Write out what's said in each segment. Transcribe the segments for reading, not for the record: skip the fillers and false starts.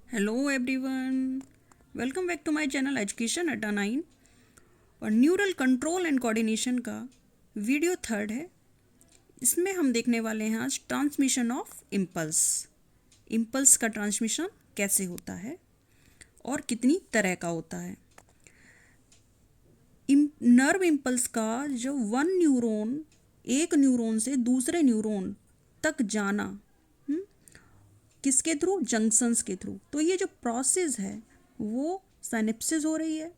Hello everyone, welcome back to my channel Education Adda 9। और neural control and coordination का video third है। इसमें हम देखने वाले हैं आज ट्रांसमिशन ऑफ इम्पल्स। इम्पल्स का ट्रांसमिशन कैसे होता है और कितनी तरह का होता है। नर्व इम्पल्स का जो एक न्यूरॉन से दूसरे न्यूरॉन तक जाना, किसके थ्रू? जंक्शंस के थ्रू। तो ये जो प्रोसेस है वो साइनेप्सिस हो रही है।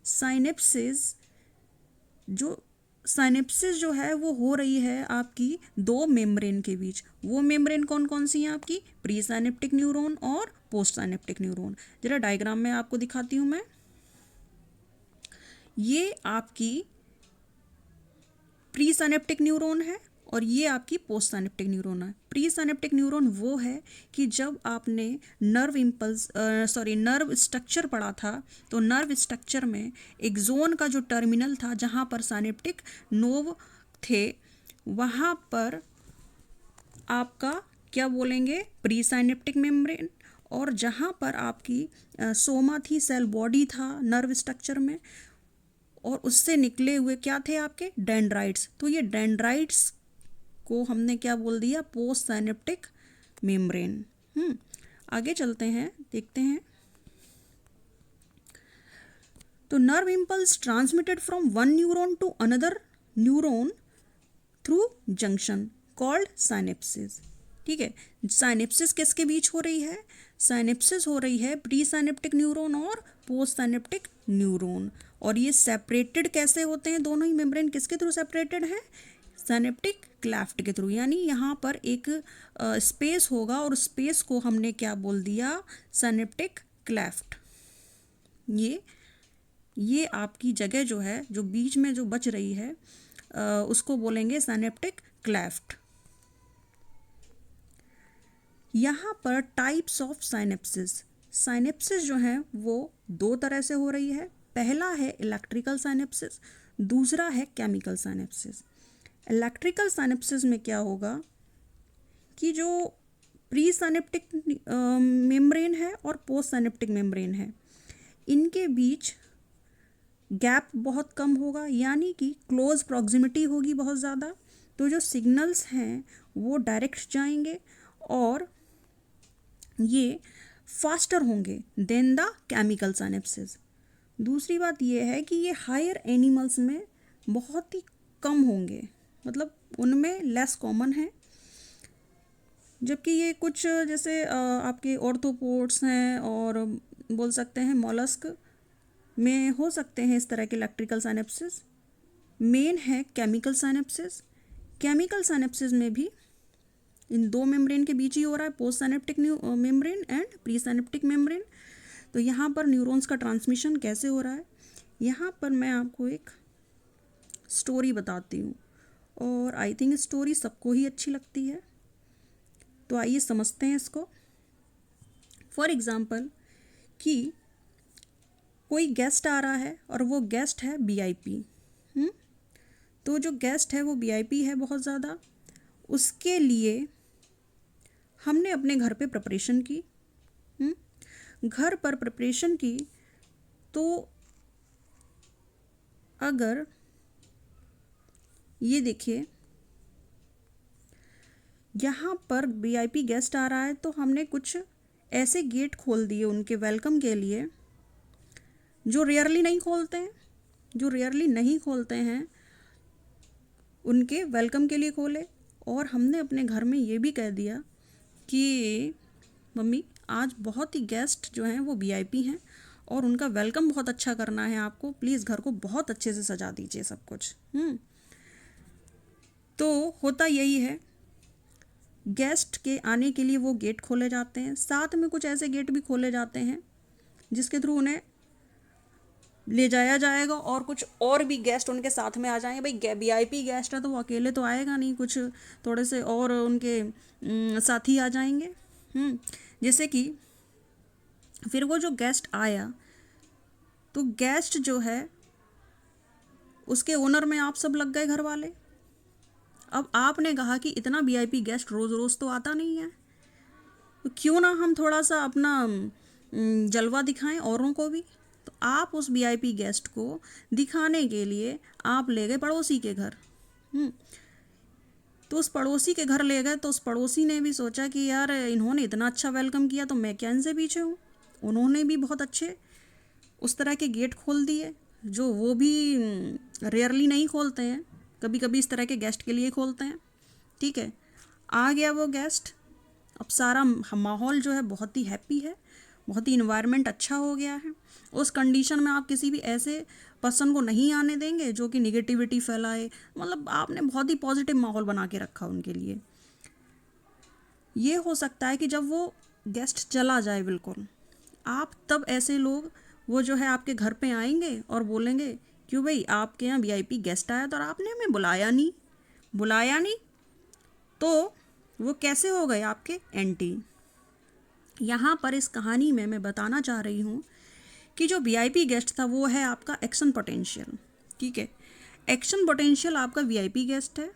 साइनेप्सिस जो है वो हो रही है आपकी दो मेम्ब्रेन के बीच। वो मेम्ब्रेन कौन कौन सी हैं आपकी? प्री साइनेप्टिक न्यूरॉन और पोस्ट साइनेप्टिक न्यूरॉन। जरा डायग्राम में आपको दिखाती हूँ मैं। ये आपकी प्री साइनेप्टिक न्यूरॉन है और ये आपकी पोस्ट साइनेप्टिक न्यूरॉन है। प्री साइनेप्टिक न्यूरॉन वो है कि जब आपने नर्व स्ट्रक्चर पढ़ा था, तो नर्व स्ट्रक्चर में एक जोन का जो टर्मिनल था जहाँ पर साइनेप्टिक नोव थे, वहाँ पर आपका क्या बोलेंगे? Pre synaptic membrane. और जहाँ पर आपकी सोमा थी, सेल बॉडी था नर्व स्ट्रक्चर में, और उससे निकले हुए क्या थे? आपके डेंड्राइट्स। तो ये डेंड्राइट्स को हमने क्या बोल दिया? Post synaptic membrane. आगे चलते हैं, देखते हैं। तो nerve impulse transmitted from one neuron to another neuron through junction called synapsis. ठीक है, साइनेप्सिस किसके बीच हो रही है? साइनेप्सिस हो रही है प्री साइनेप्टिक न्यूरॉन और पोस्ट साइनेप्टिक न्यूरॉन। और ये सेपरेटेड कैसे होते हैं? दोनों ही मेम्ब्रेन किसके थ्रू सेपरेटेड है? साइनेप्टिक क्लेफ्ट के थ्रू। यानी यहाँ पर एक स्पेस होगा और स्पेस को हमने क्या बोल दिया? Synaptic cleft. ये आपकी जगह जो है, जो बीच में जो बच रही है, उसको बोलेंगे साइनेप्टिक क्लेफ्ट। यहाँ पर टाइप्स ऑफ साइनेप्सिस। साइनेप्सिस जो है वो दो तरह से हो रही है। पहला है इलेक्ट्रिकल साइनेप्सिस, दूसरा है केमिकल साइनेप्सिस। इलेक्ट्रिकल साइनेप्सिस में क्या होगा कि जो प्री साइनेप्टिक मेम्ब्रेन है और पोस्ट साइनेप्टिक मेम्ब्रेन है, इनके बीच गैप बहुत कम होगा, यानी कि क्लोज प्रॉक्सिमिटी होगी बहुत ज़्यादा। तो जो सिग्नल्स हैं वो डायरेक्ट जाएंगे और ये फास्टर होंगे देन द केमिकल साइनेप्सिस। दूसरी बात ये है कि ये हायर एनिमल्स में बहुत ही कम होंगे, मतलब उनमें लेस कॉमन है। जबकि ये कुछ जैसे आपके ऑर्थोपोड्स हैं और बोल सकते हैं मॉलस्क में हो सकते हैं इस तरह के इलेक्ट्रिकल साइनेप्सिस। मेन है केमिकल साइनेप्सिस। केमिकल साइनेप्सिस में भी इन दो मेम्ब्रेन के बीच ही हो रहा है, post synaptic membrane and pre synaptic membrane. तो यहाँ पर न्यूरॉन्स का ट्रांसमिशन कैसे हो रहा है, यहाँ पर मैं आपको एक स्टोरी बताती हूँ, और आई थिंक स्टोरी सबको ही अच्छी लगती है। तो आइए समझते हैं इसको। फॉर एग्ज़ाम्पल कि कोई गेस्ट आ रहा है और वो गेस्ट है वीआईपी। तो जो गेस्ट है वो वीआईपी है बहुत ज़्यादा। उसके लिए हमने अपने घर पे प्रिपरेशन की। घर पर प्रिपरेशन की, तो अगर ये देखिए यहाँ पर वीआईपी गेस्ट आ रहा है, तो हमने कुछ ऐसे गेट खोल दिए उनके वेलकम के लिए जो रेयरली नहीं खोलते हैं, उनके वेलकम के लिए खोले। और हमने अपने घर में ये भी कह दिया कि मम्मी आज बहुत ही गेस्ट जो हैं वो वीआईपी हैं और उनका वेलकम बहुत अच्छा करना है आपको, प्लीज़ घर को बहुत अच्छे से सजा दीजिए सब कुछ। तो होता यही है, गेस्ट के आने के लिए वो गेट खोले जाते हैं। साथ में कुछ ऐसे गेट भी खोले जाते हैं जिसके थ्रू उन्हें ले जाया जाएगा और कुछ और भी गेस्ट उनके साथ में आ जाएंगे। भाई वीआईपी गेस्ट है तो वो अकेले तो आएगा नहीं, कुछ थोड़े से और उनके साथी आ जाएंगे। जैसे कि फिर वो जो गेस्ट आया, तो गेस्ट जो है उसके ओनर में आप सब लग गए घर वाले। अब आपने कहा कि इतना वीआईपी गेस्ट रोज़ रोज़ तो आता नहीं है, तो क्यों ना हम थोड़ा सा अपना जलवा दिखाएं औरों को भी। तो आप उस वीआईपी गेस्ट को दिखाने के लिए आप ले गए पड़ोसी के घर। तो उस पड़ोसी के घर ले गए तो उस पड़ोसी ने भी सोचा कि यार इन्होंने इतना अच्छा वेलकम किया तो मैं क्या इनसे पीछे हूँ। उन्होंने भी बहुत अच्छे उस तरह के गेट खोल दिए जो वो भी रेयरली नहीं खोलते हैं, कभी कभी इस तरह के गेस्ट के लिए खोलते हैं। ठीक है, आ गया वो गेस्ट। अब सारा माहौल जो है बहुत ही हैप्पी है, बहुत ही इन्वायरमेंट अच्छा हो गया है। उस कंडीशन में आप किसी भी ऐसे पर्सन को नहीं आने देंगे जो कि निगेटिविटी फैलाए, मतलब आपने बहुत ही पॉजिटिव माहौल बना के रखा उनके लिए। ये हो सकता है कि जब वो गेस्ट चला जाए बिल्कुल, आप तब ऐसे लोग वो जो है आपके घर पे आएंगे और बोलेंगे क्यों भाई आपके यहाँ वीआईपी गेस्ट आया था और आपने हमें बुलाया नहीं। तो वो कैसे हो गए आपके एंटी। यहाँ पर इस कहानी में मैं बताना चाह रही हूँ कि जो वीआईपी गेस्ट था वो है आपका एक्शन पोटेंशियल। ठीक है, एक्शन पोटेंशियल आपका वीआईपी गेस्ट है।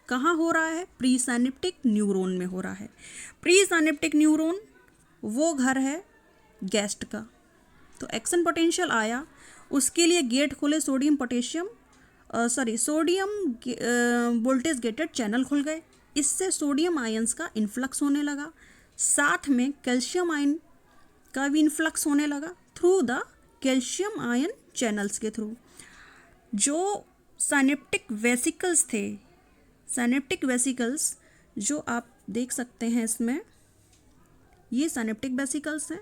कहाँ हो रहा है? प्री साइनेप्टिक न्यूरॉन में हो रहा है। प्री साइनेप्टिक न्यूरॉन वो घर है गेस्ट का। तो एक्शन पोटेंशियल आया, उसके लिए गेट खोले, सोडियम वोल्टेज गेटेड चैनल खुल गए। इससे सोडियम आयंस का इन्फ्लक्स होने लगा, साथ में कैल्शियम आयन का भी इन्फ्लक्स होने लगा through the calcium ion channels के थ्रू। जो साइनेप्टिक वेसिकल्स थे, साइनेप्टिक वेसिकल्स जो आप देख सकते हैं इसमें, ये साइनेप्टिक वेसिकल्स हैं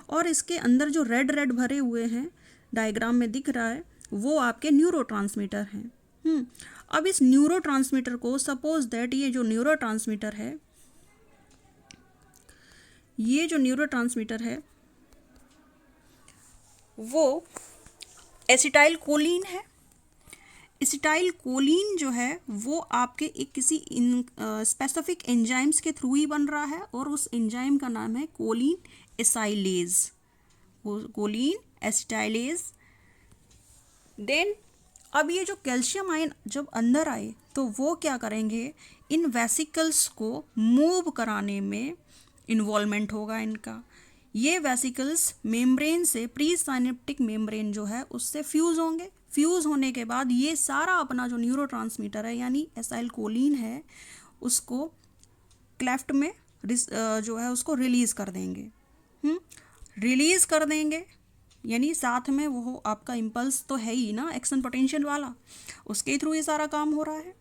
और इसके अंदर जो रेड रेड भरे हुए हैं डायग्राम में दिख रहा है वो आपके न्यूरोट्रांसमीटर हैं। अब इस न्यूरोट्रांसमीटर को सपोज दैट ये जो न्यूरोट्रांसमीटर है वो एसिटाइल कोलिन है। एसिटाइल कोलिन जो है वो आपके एक किसी स्पेसिफिक एंजाइम्स के थ्रू ही बन रहा है और उस एंजाइम का नाम है Colin acylase, Colin acetylase. Then अब ये जो कैल्शियम आयन जब अंदर आए तो वो क्या करेंगे, इन वेसिकल्स को मूव कराने में इन्वॉल्वमेंट होगा इनका। ये वेसिकल्स मेम्ब्रेन से, प्री साइनेप्टिक मेम्ब्रेन जो है उससे फ्यूज़ होंगे। फ्यूज़ होने के बाद ये सारा अपना जो न्यूरोट्रांसमीटर है यानी एसाइल कोलिन है उसको क्लेफ्ट में जो है उसको रिलीज़ कर देंगे। यानी साथ में वो आपका इम्पल्स तो है ही ना, एक्शन पोटेंशियल वाला, उसके थ्रू ये सारा काम हो रहा है।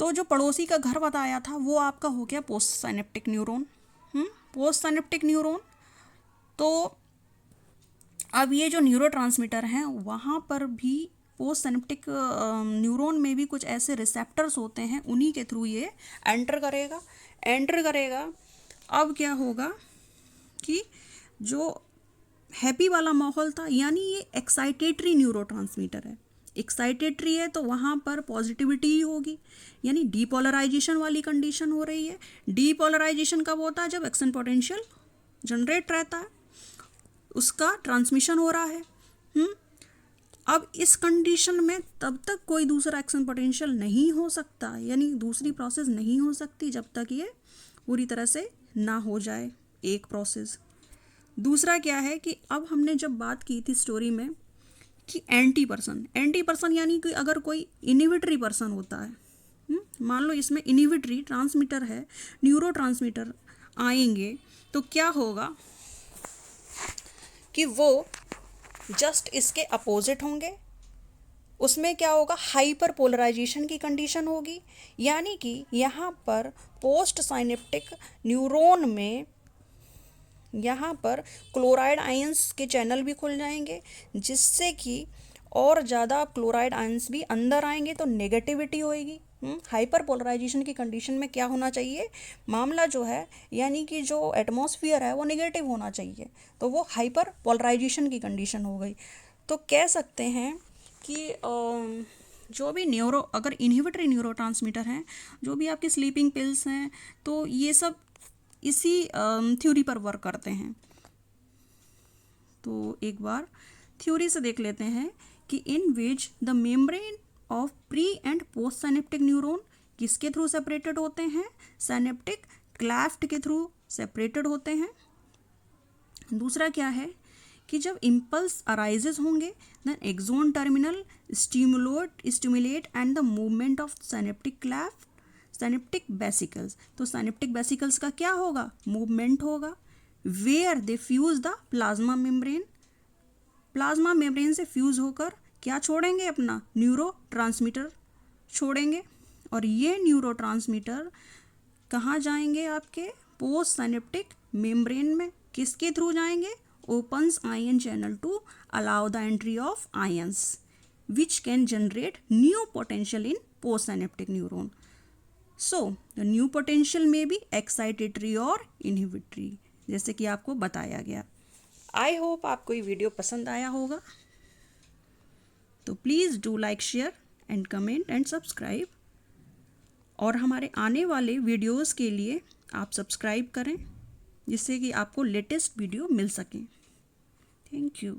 तो जो पड़ोसी का घर बताया था वो आपका हो गया post synaptic neuron. Post synaptic neuron. तो अब ये जो न्यूरोट्रांसमीटर हैं वहाँ पर भी पोस्ट साइनेप्टिक न्यूरॉन में भी कुछ ऐसे रिसेप्टर्स होते हैं, उन्हीं के थ्रू ये एंटर करेगा। अब क्या होगा कि जो हैप्पी वाला माहौल था, यानी ये एक्साइटेटरी न्यूरोट्रांसमीटर है, एक्साइटेटरी है तो वहाँ पर पॉजिटिविटी ही होगी, यानी डीपोलराइजेशन वाली कंडीशन हो रही है। डीपोलराइजेशन कब होता है? जब एक्शन पोटेंशियल जनरेट रहता है, उसका ट्रांसमिशन हो रहा है। अब इस कंडीशन में तब तक कोई दूसरा एक्शन पोटेंशियल नहीं हो सकता, यानी दूसरी प्रोसेस नहीं हो सकती जब तक ये पूरी तरह से ना हो जाए एक प्रोसेस। दूसरा क्या है कि अब हमने जब बात की थी स्टोरी में कि एंटी पर्सन यानी कि अगर कोई इनहिबिटरी पर्सन होता है, मान लो इसमें इनहिबिटरी ट्रांसमीटर है, न्यूरोट्रांसमीटर आएंगे तो क्या होगा कि वो जस्ट इसके अपोजिट होंगे। उसमें क्या होगा? हाइपर पोलराइजेशन की कंडीशन होगी, यानी कि यहाँ पर पोस्ट साइनेप्टिक न्यूरॉन में यहाँ पर क्लोराइड आयंस के चैनल भी खुल जाएंगे, जिससे कि और ज़्यादा क्लोराइड आयंस भी अंदर आएंगे तो नेगेटिविटी होएगी। हाइपर पोलराइजेशन की कंडीशन में क्या होना चाहिए? मामला जो है यानी कि जो एटमॉस्फेयर है वो नेगेटिव होना चाहिए, तो वो हाइपर पोलराइजेशन की कंडीशन हो गई। तो कह सकते हैं कि जो भी अगर इनहिबिटरी न्यूरोट्रांसमीटर हैं, जो भी आपकी स्लीपिंग पिल्स हैं, तो ये सब इसी थ्योरी पर वर्क करते हैं। तो एक बार थ्योरी से देख लेते हैं कि in which the membrane of pre and post synaptic neuron किसके थ्रू सेपरेटेड होते हैं? साइनेप्टिक क्लेफ्ट के थ्रू सेपरेटेड होते हैं। दूसरा क्या है कि जब इम्पल्स अराइजेज होंगे then axon terminal stimulate and the movement of synaptic vesicles. तो सिनेप्टिक वेसिकल्स का क्या होगा, मूवमेंट होगा। Where they fuse the plasma membrane, plasma membrane से फ्यूज होकर क्या छोड़ेंगे, अपना न्यूरोट्रांसमीटर छोड़ेंगे। और ये न्यूरोट्रांसमीटर कहाँ जाएंगे, आपके पोस्ट सिनेप्टिक मेम्ब्रेन में। किसके थ्रू जाएंगे, opens ion channel to allow the entry of ions which can generate new potential in postsynaptic neuron. So the new potential may be excitatory or inhibitory, जैसे कि आपको बताया गया। आई होप आपको ये वीडियो पसंद आया होगा। तो please do like, share and comment and subscribe. और हमारे आने वाले वीडियोस के लिए आप सब्सक्राइब करें जिससे कि आपको लेटेस्ट वीडियो मिल सकें। Thank you.